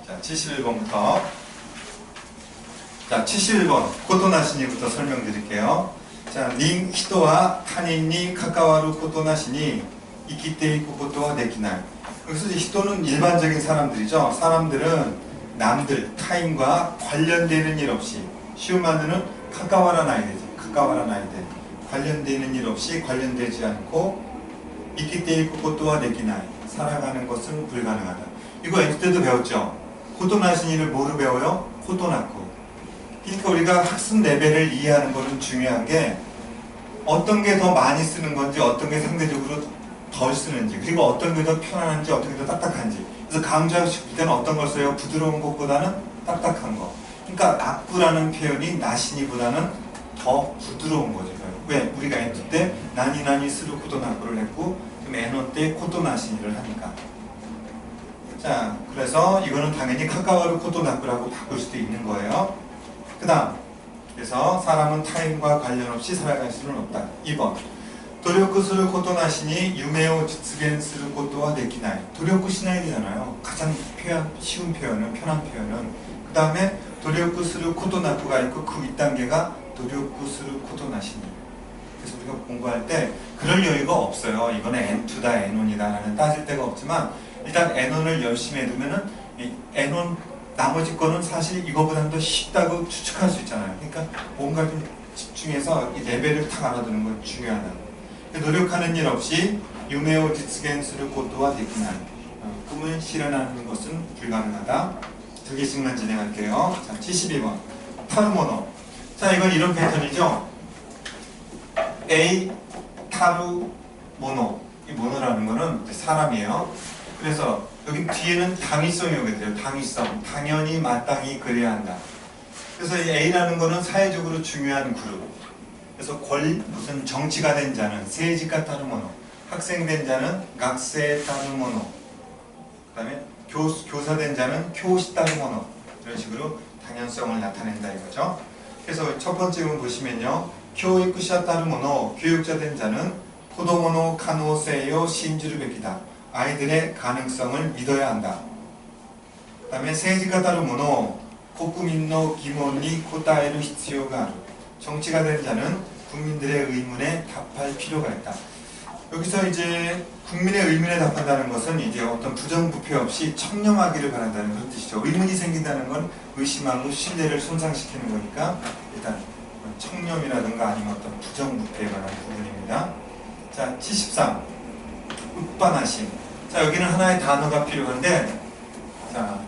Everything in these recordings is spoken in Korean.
자, 71번부터. 자, 71번. 코토나시니부터 설명드릴게요. 자, 닌 히토와 타닌니 카카와루 코토나시니 이키테이코 코토와 데키나이. 여기서 히토는 일반적인 사람들이죠. 사람들은 남들, 타인과 관련되는 일 없이, 쉬운 말로는 카카와라 나이데지. 카카와라 나이데. 관련되는 일 없이 관련되지 않고 이키테이코 코토와 데키나이. 살아가는 것은 불가능하다. 이거 엔트 때도 배웠죠. 코토나시니를 뭐로 배워요? 코토나쿠. 그러니까 우리가 학습 레벨을 이해하는 것은 중요한 게 어떤 게 더 많이 쓰는 건지 어떤 게 상대적으로 덜 쓰는지 그리고 어떤 게 더 편안한지 어떤 게 더 딱딱한지. 그래서 강조하고 싶을 때는 어떤 걸 써요? 부드러운 것보다는 딱딱한 거. 그러니까 나쿠라는 표현이 나시니보다는 더 부드러운 거죠. 왜? 우리가 엔토 때 나니나니 스루 코토나쿠를 했고 그럼 에노 때 코토나시니를 하니까. 자, 그래서 이거는 당연히 카카와루 코토나쿠라고 바꿀 수도 있는 거예요. 그 다음, 그래서 사람은 타인과 관련 없이 살아갈 수는 없다. 2번, 도력구 스루 코토나시니 유메오 지츠겐 스루 코토와 데키나이. 도력구 시나이잖아요. 가장 쉬운 표현은, 편한 표현은. 그 다음에 도력구 스루 코토나쿠가 있고 그 윗단계가 도력구 스루 코토나시니. 그래서 우리가 공부할 때 그럴 여유가 없어요. 이거는 N2다, N1이다 라는 따질 데가 없지만 일단 N1을 열심히 해두면은 이 N1 나머지 거는 사실 이거보다는 더 쉽다고 추측할 수 있잖아요. 그러니까 뭔가 좀 집중해서 이 레벨을 탁 알아두는 건 중요하다. 노력하는 일 없이 유메오 지츠겐스를 고토와 데키나이. 꿈을 실현하는 것은 불가능하다. 두 개씩만 진행할게요. 자, 72번. 타루모노. 자, 이건 이런 패턴이죠. A, 타루, 모노. 이 모노라는 거는 사람이에요. 그래서 여기 뒤에는 당위성이 오게 돼요. 당위성. 당연히 마땅히 그래야 한다. 그래서 이 A라는 거는 사회적으로 중요한 그룹. 그래서 무슨 정치가 된 자는 세지가 타루모노. 학생 된 자는 각세 타루모노. 그 다음에 교사 된 자는 교시 타루모노. 이런 식으로 당연성을 나타낸다 이거죠. 그래서 첫 번째 문 보시면요. 교육자 타루모노. 교육자 된 자는 코도모노 카노세요 신주를 베끼다. 아이들의 가능성을 믿어야 한다. 그 다음에 세지가 타루모노. 국민의 기본이 고타에르 히츠요가 아루. 정치가 된 자는 국민들의 의문에 답할 필요가 있다. 여기서 이제 국민의 의문에 답한다는 것은 이제 어떤 부정부패 없이 청렴하기를 바란다는 그런 뜻이죠. 의문이 생긴다는 건 의심하고 신뢰를 손상시키는 거니까 일단 청렴이라든가 아니면 어떤 부정부패에 관한 부분입니다. 자, 73. 웃바나심. 자, 여기는 하나의 단어가 필요한데, 자,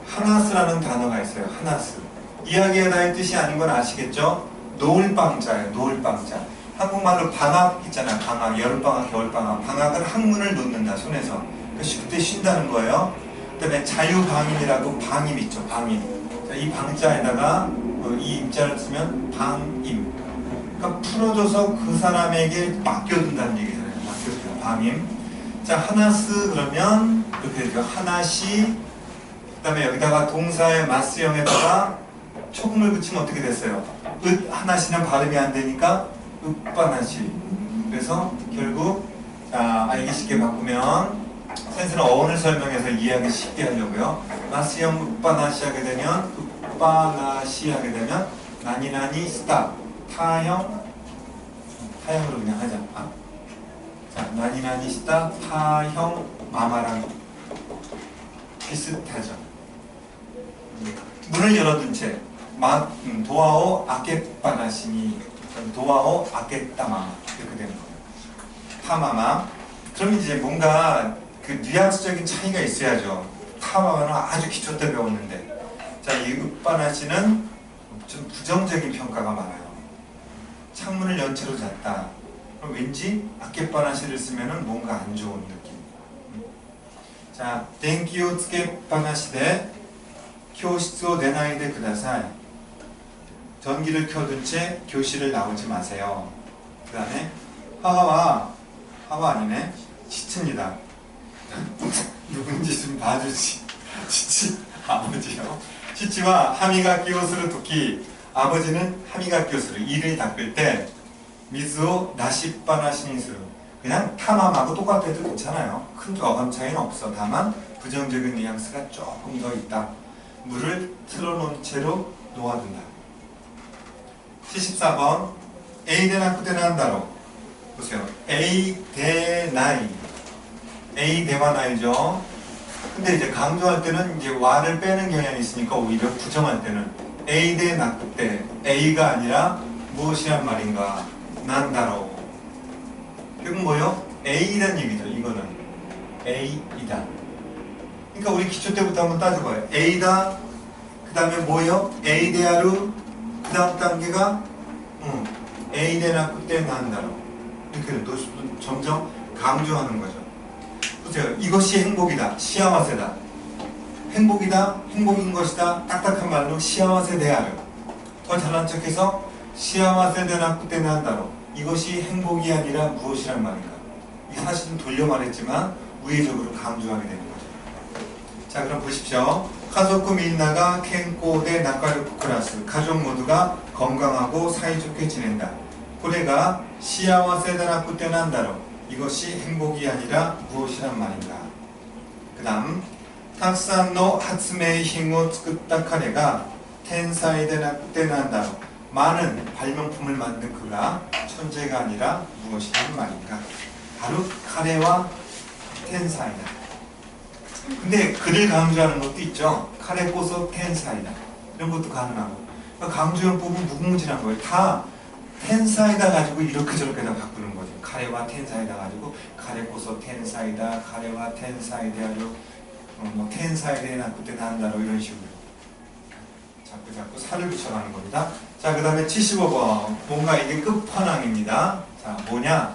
하나스라는 단어가 있어요. 하나스. 이야기하다의 뜻이 아닌 건 아시겠죠? 노을방자예요. 노을방자. 한국말로 방학 있잖아요. 방학, 여름방학, 겨울방학. 방학은 학문을 놓는다, 손에서. 그때 쉰다는 거예요. 그 다음에 자유방임이라고 방임 있죠. 방임. 자, 이 방자에다가 이 임자를 쓰면 방임. 그러니까 풀어줘서 그 사람에게 맡겨둔다는 얘기잖아요. 맡겨둔다. 방임. 자, 하나스 그러면 이렇게 되죠. 하나시. 그 다음에 여기다가 동사의 마스형에다가 초금을 붙이면 어떻게 됐어요? 하나시는 발음이 안 되니까 읍바나시. 그래서 결국 알기 쉽게 바꾸면 센스는 어원을 설명해서 이해하기 쉽게 하려고요. 마스형 읍바나시 하게 되면 읍바나시 하게 되면 나니나니 스타 타형으로 그냥 하자. 자, 나니나니 스타 타형 마마랑 비슷하죠. 문을 열어둔 채 도와오 아켓바나시니 도와오 아켓타마 이렇게 되는 거예요. 타마마. 그럼 이제 뭔가 그 뉘앙스적인 차이가 있어야죠. 타마마는 아주 기초 때 배웠는데, 자, 이 읍바나시는 좀 부정적인 평가가 많아요. 창문을 연 채로 잤다. 그럼 왠지 아켓바나시를 쓰면은 뭔가 안 좋은 느낌. 자,電気をつけっぱなしで教室を出ないでください. 전기를 켜둔 채 교실을 나오지 마세요. 그 다음에 하하 아니네. 치치입니다. 누군지 좀 봐주지. 치치 아버지요. 치치와 하미가키 옷을 두키. 아버지는 하미가키 옷을 이를 닦을 때 미즈오 나시바나시니스루. 그냥 타맘하고 똑같아도 괜찮아요. 큰 어감 차이는 없어. 다만 부정적인 뉘앙스가 조금 더 있다. 물을 틀어놓은 채로 놓아둔다. 74번 A 대 나쿠테는 한다로 보세요. A 대 나이 A 대와 나이죠. 근데 이제 강조할 때는 이제 와를 빼는 경향이 있으니까 오히려 부정할 때는 A 대 나쿠테 A가 아니라 무엇이란 말인가? 난다로. 이건 뭐요? A란 얘기죠. 이거는 A이다. 그러니까 우리 기초 때부터 한번 따져봐요. A다. 그 다음에 뭐요? A 대하루. 그 다음 단계가 A 대 나쿠테 난다로. 이렇게 점점 강조하는 거죠. 보세요. 이것이 행복이다. 시아와세다. 행복이다. 행복인 것이다. 딱딱한 말로 시아와세 대하루. 더 잘난 척해서 시아와세 대 나쿠테 난다로. 이것이 행복이 아니라 무엇이란 말인가. 이게 사실은 돌려 말했지만 우회적으로 강조하게 되는 거죠. 자, 그럼 보십시오. 가족구 민나가 켄코 대 나카르쿠 클라스. 가족 모두가 건강하고 사이좋게 지낸다. 고래가 시아와세 대 나쿠테 난다로. 이것이 행복이 아니라 무엇이란 말인가. 그 다음 탁산노 하츠메이 힘을 쓰다 카레가 텐사이 대 나쿠테 난다로. 많은 발명품을 만든 그가 천재가 아니라 무엇이란 말인가. 바로 카레와 텐사이다. 근데 그를 강조하는 것도 있죠. 카레 꼬서 텐사이다. 이런 것도 가능하고. 그러니까 강조형법은 무궁무진한 거예요. 다 텐사이다 가지고 이렇게 저렇게 다 바꾸는 거죠. 카레와 텐사이다 가지고 카레 꼬서 텐사이다. 카레와 텐사이다로 뭐 텐사이다에 나쿠테 난다로 이런 식으로 자꾸 살을 붙여가는 겁니다. 자, 그 다음에 75번. 뭔가 이게 끝판왕입니다. 자, 뭐냐?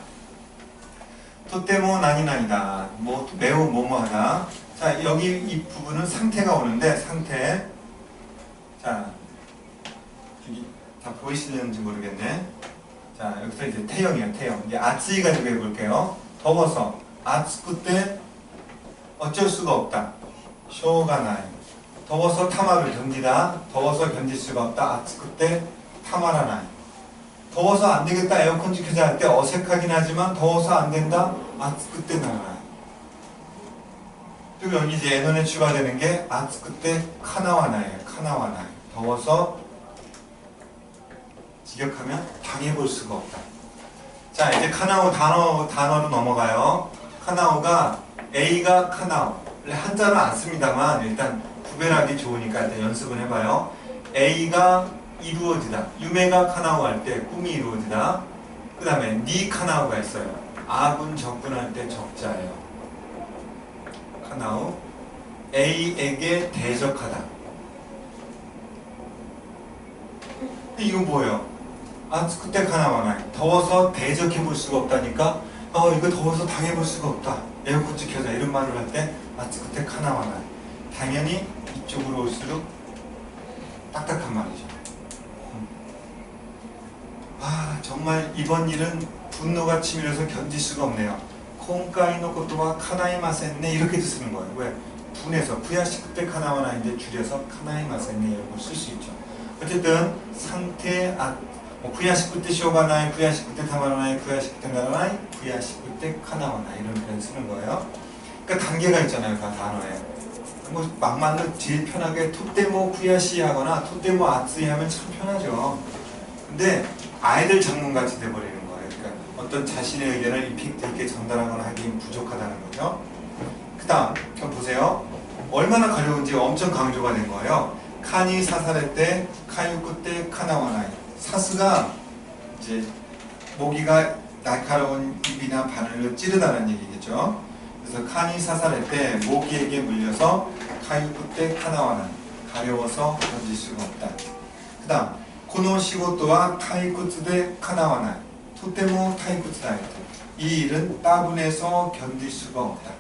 토테모 나니나이다. 뭐, 매우 뭐뭐하다. 자, 여기 이 부분은 상태가 오는데, 상태. 자, 여기 다 보이시는지 모르겠네. 자, 여기서 이제 태형이에요, 태형. 이제 아츠이 가지고 해볼게요. 더워서. 아츠쿠 때 어쩔 수가 없다. 쇼가 나이. 더워서 타마를 견디다. 더워서 견딜 수가 없다. 아츠쿠 때 타마라 나이. 더워서 안 되겠다. 에어컨 켜자 할 때 어색하긴 하지만 더워서 안 된다. 아츠쿠 때 나가요. 그리고 여기 이제 에논에 추가되는 게 아츠쿠 때 카나와 나이에요. 카나와 나이. 더워서 직역하면 당해볼 수가 없다. 자, 이제 카나오 단어로 넘어가요. 카나오가 A가 카나오. 한자는 안 씁니다만 일단 구별하기 좋으니까 일단 연습을 해봐요. A가 이루어지다. 유메가 카나오 할 때 꿈이 이루어지다. 그 다음에 니 카나오가 있어요. 아군 적군 할 때 적자예요. 카나오. A에게 대적하다. 이건 뭐예요? 아츠쿠 때 카나와나이. 더워서 대적해볼 수가 없다니까 이거 더워서 당해볼 수가 없다. 에어컨 켜자 이런 말을 할 때 아츠쿠 때 카나와나이. 당연히 이쪽으로 올수록 딱딱한 말이죠. 정말 이번 일은 분노가 치밀어서 견딜 수가 없네요. 콩까이노 것도와 카나이마센네 이렇게 쓰는 거예요. 왜? 분해서 부야시쿠 때 카나와나이인데 줄여서 카나이마센네 이런 걸 쓸 수 있죠. 어쨌든 상태 부야시쿠 때 쇼가나이, 부야시쿠 때 타마라나이, 부야시쿠 때 나라나이, 부야시쿠 때 카나와나이 이런 표현 쓰는 거예요. 그러니까 단계가 있잖아요. 그 단어에. 뭐 막말로 제일 편하게 토테모 구야시 하거나 토테모 아츠이 하면 참 편하죠. 근데 아이들 장문같이 돼버리는 거예요. 그러니까 어떤 자신의 의견을 임팩트 있게 전달하거나 하기엔 부족하다는 거죠. 그 다음 보세요. 얼마나 가려운지 엄청 강조가 된 거예요. 카니 사사레 때 카유쿠 때 카나와나이. 사스가 이제 모기가 날카로운 입이나 바늘로 찌르다는 얘기겠죠. 그래서 카니 사사레 때 모기에게 물려서 카유쿠 때 카나와나이. 가려워서 견딜 수가 없다. 그 다음 고노 시고토와 타이쿠츠 대 카나와나이. 토테모 타이쿠츠다. 이 일은 따분해서 견딜 수가 없다.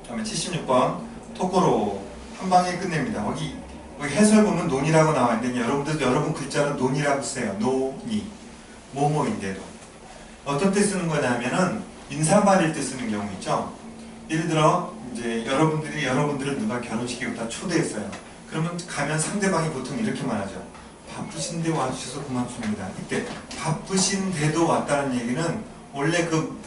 다음에 76번 토코로 한 방에 끝냅니다. 여기 해설 보면 논이라고 나와 있는데 여러분 글자로 논이라고 써요. 논이 뭐뭐인데도 어떤 때 쓰는 거냐면은 인사말일 때 쓰는 경우 있죠. 예를 들어 이제 여러분들을 누가 결혼식에 갖다 초대했어요. 그러면 가면 상대방이 보통 이렇게 말하죠. 바쁘신데 와주셔서 고맙습니다. 이때 바쁘신데도 왔다는 얘기는 원래 그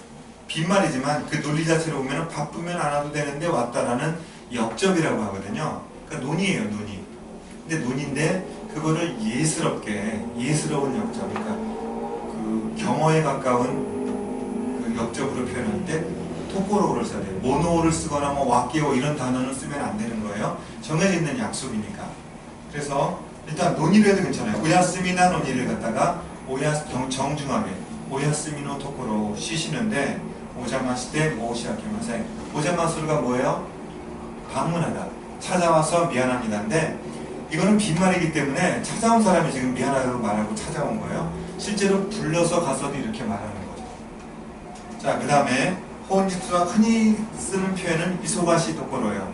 빈말이지만 그 논리 자체로 보면 바쁘면 안 와도 되는데 왔다라는 역접이라고 하거든요. 그러니까 논이에요, 논이. 근데 논인데 그거를 예스러운 역적, 그러니까 그 경어에 가까운 그 역적으로 표현할 때 토코로를 써야 돼요. 모노를 쓰거나 뭐 와끼오 이런 단어는 쓰면 안 되는 거예요. 정해져 있는 약속이니까. 그래서 일단 논의를 해도 괜찮아요. 오야스미나 논의를 갖다가 정중하게 오야스미노 토코로 쉬시는데 오자마시대 모시아키마세. 오자마스루가 뭐예요? 방문하다. 찾아와서 미안합니다인데 이거는 빈말이기 때문에 찾아온 사람이 지금 미안하다고 말하고 찾아온 거예요. 실제로 불러서 가서도 이렇게 말하는 거죠. 자, 그 다음에 호온지투가 흔히 쓰는 표현은 이소가시 토코로예요.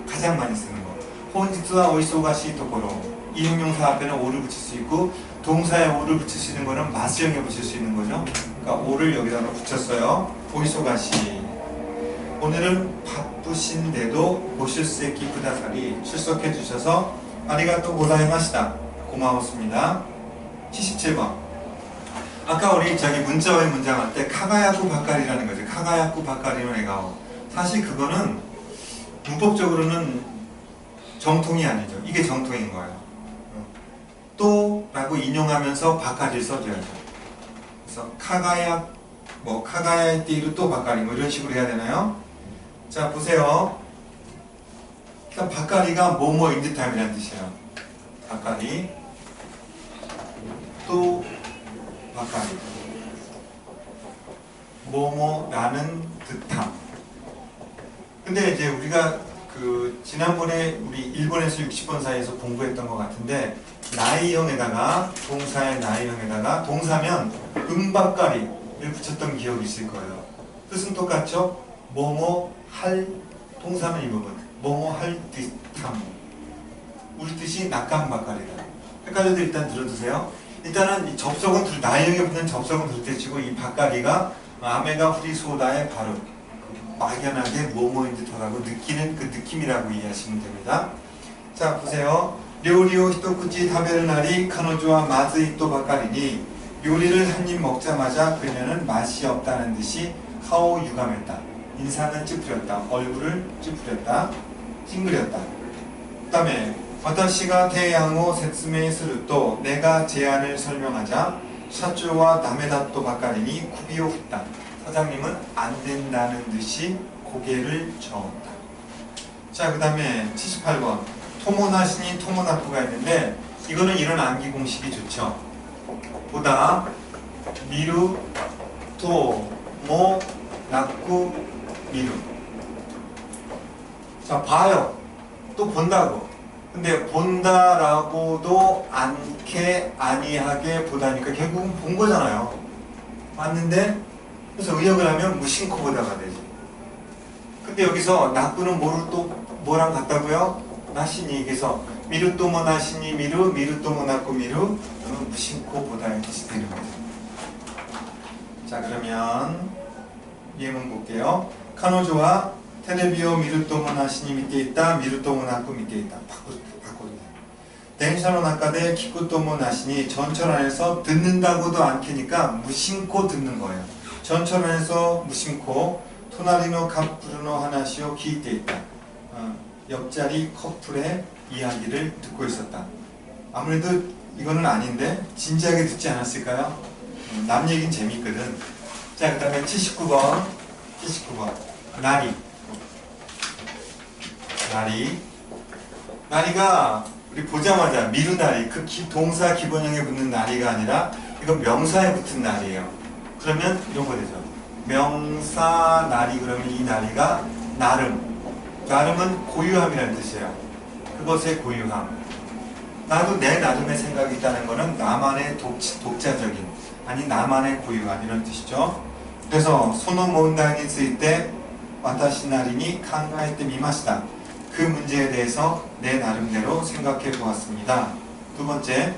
가장 많이 쓰는 거. 호온지투와 오이소가시 토코로. 이 형용사 앞에는 오를 붙일 수 있고 동사에 오를 붙일 수 있는 거는 마스형에 붙일 수 있는 거죠. 그러니까 오를 여기다가 붙였어요. 오이소가시. 오늘은 바쁘신데도 보실수에 기쁘다사리 출석해 주셔서 아리가또 고자이마시다. 고마웠습니다. 77번. 아까 우리 저기 문자와의 문장 할 때 카가야쿠 바까리라는 거죠. 카가야쿠 바까리노 에가오. 사실 그거는 문법적으로는 정통이 아니죠. 이게 정통인 거예요. 또 라고 인용하면서 바까리를 써줘야죠. 그래서 카가야의 띠로 또 바까리 뭐 이런 식으로 해야 되나요? 자, 보세요. 일단 바까리가 뭐뭐 인듯함이라는 뜻이에요. 바까리 또 바까리 뭐뭐 라는 듯함. 근데 이제 우리가 그 지난번에 우리 일본에서 60번 사이에서 공부했던 것 같은데 나이형에다가 동사의 나이형에다가 동사면 바까리를 붙였던 기억이 있을 거예요. 뜻은 똑같죠? 뭐뭐 할 동사는 이 부분 뭐뭐 할 듯함. 우리 뜻이 낙감바까리다. 헷갈려도 일단 들어두세요. 일단은 이 접속은 나이형에 붙는 접속은 둘째치고 이 바까리가 아메가 후리소다의 발음 막연하게 뭐뭐인 듯하다고 느끼는 그 느낌이라고 이해하시면 됩니다. 자, 보세요. 료리오 히토쿠치 타베르 날이 카노조와 마즈이 또 바까리니 요리를 한 입 먹자마자 그녀는 맛이 없다는 듯이 카오 유감했다. 인상을 찌푸렸다. 얼굴을 찌푸렸다. 찡그렸다. 그 다음에 와타시가 태양호 셋스메이 스루또 내가 제안을 설명하자 샤쭈와 다메다또 바까리니 쿠비오 훗다. 사장님은 안 된다는 듯이 고개를 저었다. 자, 그 다음에 78번 토모나시니 토모나쿠가 있는데 이거는 이런 암기 공식이 좋죠. 보다 미루 토모 나쿠 미루. 자, 봐요. 또 본다고. 근데 본다라고도 않게 아니하게 보다니까 결국은 본 거잖아요. 봤는데 그래서 의역을 하면 무심코 보다가 되지. 근데 여기서 나쿠는 뭐를 또 뭐랑 같다고요? 나시니. 그래서 미루또모 나시니 미루 미루또모 나쿠 미루 그러면 무심코 보다의 뜻이 되는 거죠. 자, 그러면 예문 볼게요. 카노조와 텔레비오 미루토모 나시니 밑에 있다. 미루토모 나쿠 밑에 있다. 바꾸면 덴샤노 나카데 키쿠토모 나시니 전철 안에서 듣는다고도 않게니까 무심코 듣는 거예요. 전철 안에서 무심코 토나리노 카푸르노 하나시오 기이테 있다. 옆자리 커플의 이야기를 듣고 있었다. 아무래도 이거는 아닌데 진지하게 듣지 않았을까요? 남 얘기는 재밌거든. 자, 그 다음에 79번 나리가 우리 보자마자 미루나리 그 동사 기본형에 붙는 나리가 아니라 이건 명사에 붙은 나리예요. 그러면 이런 거 되죠. 명사 나리. 그러면 이 나리가 나름은 고유함이라는 뜻이에요. 그것의 고유함. 나도 내 나름의 생각이 있다는 거는 나만의 독자적인 아니 나만의 고유함 이런 뜻이죠. 그래서 소노 몬다니 쓰일 때 와타시 나리니 칸가에테 미마시다. 그 문제에 대해서 내 나름대로 생각해 보았습니다. 두 번째,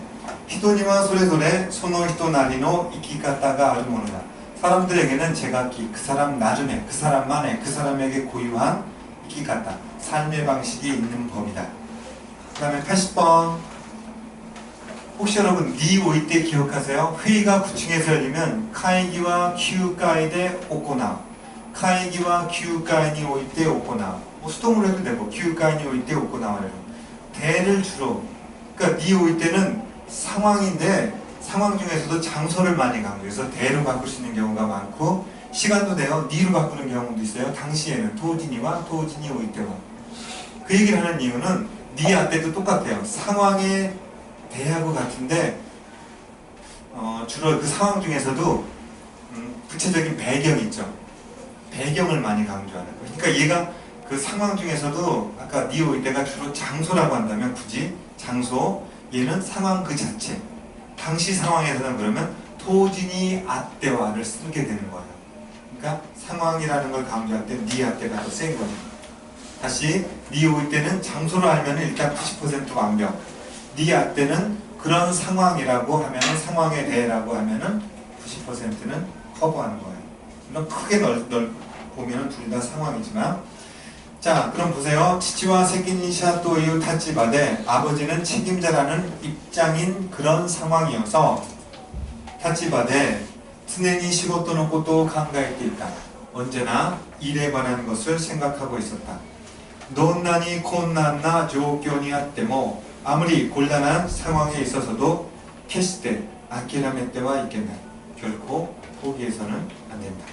히토니와 소레소레 소노 히토 나리노 이키가타가 아르모노다. 사람들에게는 제각기 그 사람 나름의 그 사람만의 그 사람에게 고유한 이키가타 삶의 방식이 있는 법이다. 그 다음에 80번 혹시 여러분 니오이 때 기억하세요? 회의가 9층에서 열리면 카이기와 큐가이데 오코나 카이기와 큐가이니 오이 때 오코나 뭐 수동으로 해도 되고 기울가니 올 때 웃고 나와요. 대를 주로 그러니까 니 올 때는 상황인데 상황 중에서도 장소를 많이 강조해서 대로 바꿀 수 있는 경우가 많고 시간도 돼요. 니로 바꾸는 경우도 있어요. 당시에는 도진이와 도진이 올 때와 그 얘기를 하는 이유는 니 앞에도 똑같아요. 상황에 대하고 같은데 주로 그 상황 중에서도 구체적인 배경이 있죠. 배경을 많이 강조하는 거예요. 그러니까 얘가 그 상황 중에서도 아까 니 올 때가 주로 장소라고 한다면 굳이 장소 얘는 상황 그 자체 당시 상황에서는 그러면 토진이 아때와를 쓰게 되는 거예요. 그러니까 상황이라는 걸 강조할 때 니 아때가 더 센 거죠. 다시 니 올 때는 장소로 알면 일단 90% 완벽 니 아때는 그런 상황이라고 하면은 상황에 대해라고 하면은 90%는 커버하는 거예요. 물론 크게 보면은 둘 다 상황이지만 자 그럼 보세요. 치치와 세끼니샤 또 이유 타치바데 아버지는 책임자라는 입장인 그런 상황이어서 타치바데 트네니 시고토노 것도 강가했게 있다. 언제나 일에 관한 것을 생각하고 있었다. 논난이 곤난나 조교니 아때모 아무리 곤란한 상황에 있어서도 캐시때 아키라메 때와 있겠네. 결코 포기해서는 안 된다.